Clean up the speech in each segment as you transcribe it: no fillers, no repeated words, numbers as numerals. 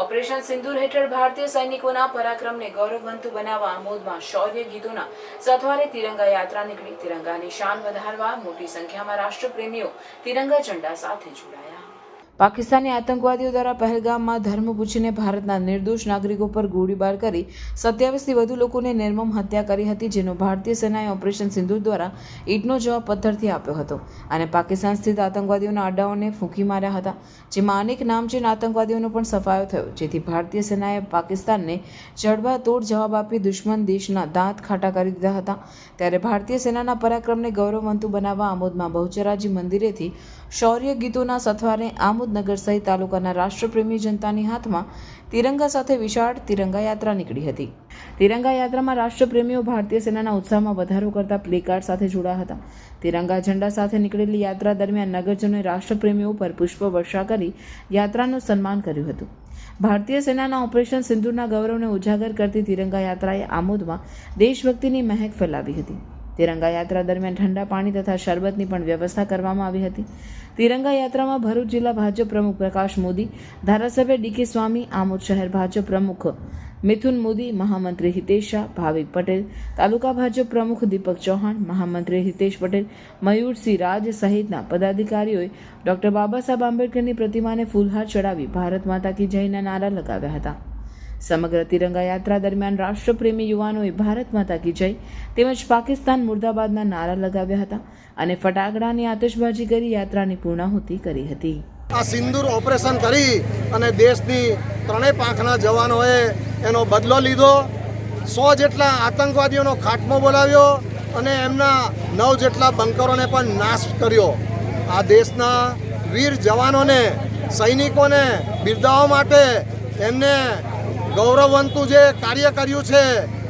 Operation સિંદૂર હેઠળ ભારતીય સૈનિકોના પરાક્રમને ગૌરવવંતું બનાવવા આમોદમાં શૌર્ય ગીતોના સથવારે તિરંગા યાત્રા નીકળી તિરંગાની શાન વધારવા મોટી સંખ્યામાં રાષ્ટ્રપ્રેમીઓ તિરંગા ઝંડા સાથે જોડાયા। પાકિસ્તાની આતંકવાદીઓ દ્વારા પહેલગામમાં ધર્મ પૂછીને ભારતના નિર્દોષ નાગરિકો પર ગોળીબાર કરી 27થી વધુ લોકોને નિર્મમ હત્યા કરી હતી, જેનો ભારતીય સેનાએ ઓપરેશન સિંદૂર દ્વારા ઈંટનો જવાબ પથ્થરથી આપ્યો હતો અને પાકિસ્તાન સ્થિત આતંકવાદીઓના અડ્ડાઓને ફૂંકી માર્યા હતા, જેમાં અનેક નામચીન આતંકવાદીઓનો પણ સફાયો થયો, જેથી ભારતીય સેનાએ પાકિસ્તાનને જડબાતોડ જવાબ આપી દુશ્મન દેશના દાંત ખાટા કરી દીધા હતા। ત્યારે ભારતીય સેનાના પરાક્રમને ગૌરવવંતું બનાવવા આમોદમાં બહુચરાજી મંદિરેથી શૌર્ય ગીતોના સથવારે આમોદનગર સહિત તાલુકાના રાષ્ટ્રપ્રેમી જનતાની હાથમાં તિરંગા સાથે વિશાળ તિરંગા યાત્રા નીકળી હતી। તિરંગા યાત્રામાં રાષ્ટ્રપ્રેમીઓ ભારતીય સેનાના ઉત્સાહમાં વધારો કરતા પ્લેકાર્ડ સાથે જોડાયા હતા। તિરંગા ઝંડા સાથે નીકળેલી યાત્રા દરમિયાન નગરજનોએ રાષ્ટ્રપ્રેમીઓ પર પુષ્પ વર્ષા કરી યાત્રાનું સન્માન કર્યું હતું। ભારતીય સેનાના ઓપરેશન સિંદૂરના ગૌરવને ઉજાગર કરતી તિરંગા યાત્રાએ આમોદમાં દેશભક્તિની મહેક ફેલાવી હતી। તિરંગા યાત્રા દરમિયાન ઠંડા પાણી તથા શરબતની પણ વ્યવસ્થા કરવામાં આવી હતી। તિરંગા યાત્રામાં ભરૂચ જિલ્લા ભાજપ પ્રમુખ પ્રકાશ મોદી, ધારાસભ્ય ડીકે સ્વામી, આમોદ શહેર ભાજપ પ્રમુખ મિથુન મોદી, મહામંત્રી હિતેશ શાહ, ભાવિક પટેલ, તાલુકા ભાજપ પ્રમુખ દીપક ચૌહાણ, મહામંત્રી હિતેશ પટેલ, મયુરસિંહ રાજ સહિતના પદાધિકારીઓએ ડોક્ટર બાબા સાહેબ આંબેડકરની પ્રતિમાને ફૂલહાર ચડાવી ભારત માતા કી જયના નારા લગાવ્યા હતા। સમગ્ર તિરંગા યાત્રા દરમિયાન રાષ્ટ્રપ્રેમી યુવાનોએ ભારત માતા કી જય તેમજ પાકિસ્તાન મુર્દાબાદના નારા લગાવ્યા હતા અને ફટાકડાની આતશબાજી કરી યાત્રાની પૂર્ણાહુતિ કરી હતી। આ સિંદૂર ઓપરેશન કરી અને દેશની ત્રણેય પાંખના જવાનોએ એનો બદલો લીધો। 100 જેટલા આતંકવાદીઓનો ખાત્મો બોલાવ્યો અને એમના 9 જેટલા બંકરોને પણ નાશ કર્યો। આ દેશના વીર જવાનોને, સૈનિકોને બિરદાવવા માટે એમને ગૌરવવંતું જે કાર્ય કર્યું છે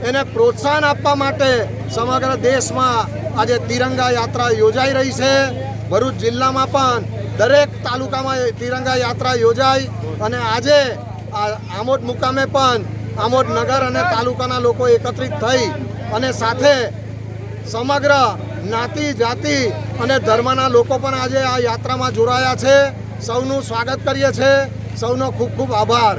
એને પ્રોત્સાહન આપવા માટે સમગ્ર દેશમાં આજે તિરંગા યાત્રા યોજાઈ રહી છે। ભરૂચ જિલ્લામાં પણ દરેક તાલુકામાં તિરંગા યાત્રા યોજાઈ અને આજે આમોદ મુકામે પણ આમોદ નગર અને તાલુકાના લોકો એકત્રિત થઈ અને સાથે સમગ્ર જ્ઞાતિ જાતિ અને ધર્મના લોકો પણ આજે આ યાત્રામાં જોડાયા છે। સૌનું સ્વાગત કરીએ છીએ। સૌનો ખૂબ ખૂબ આભાર।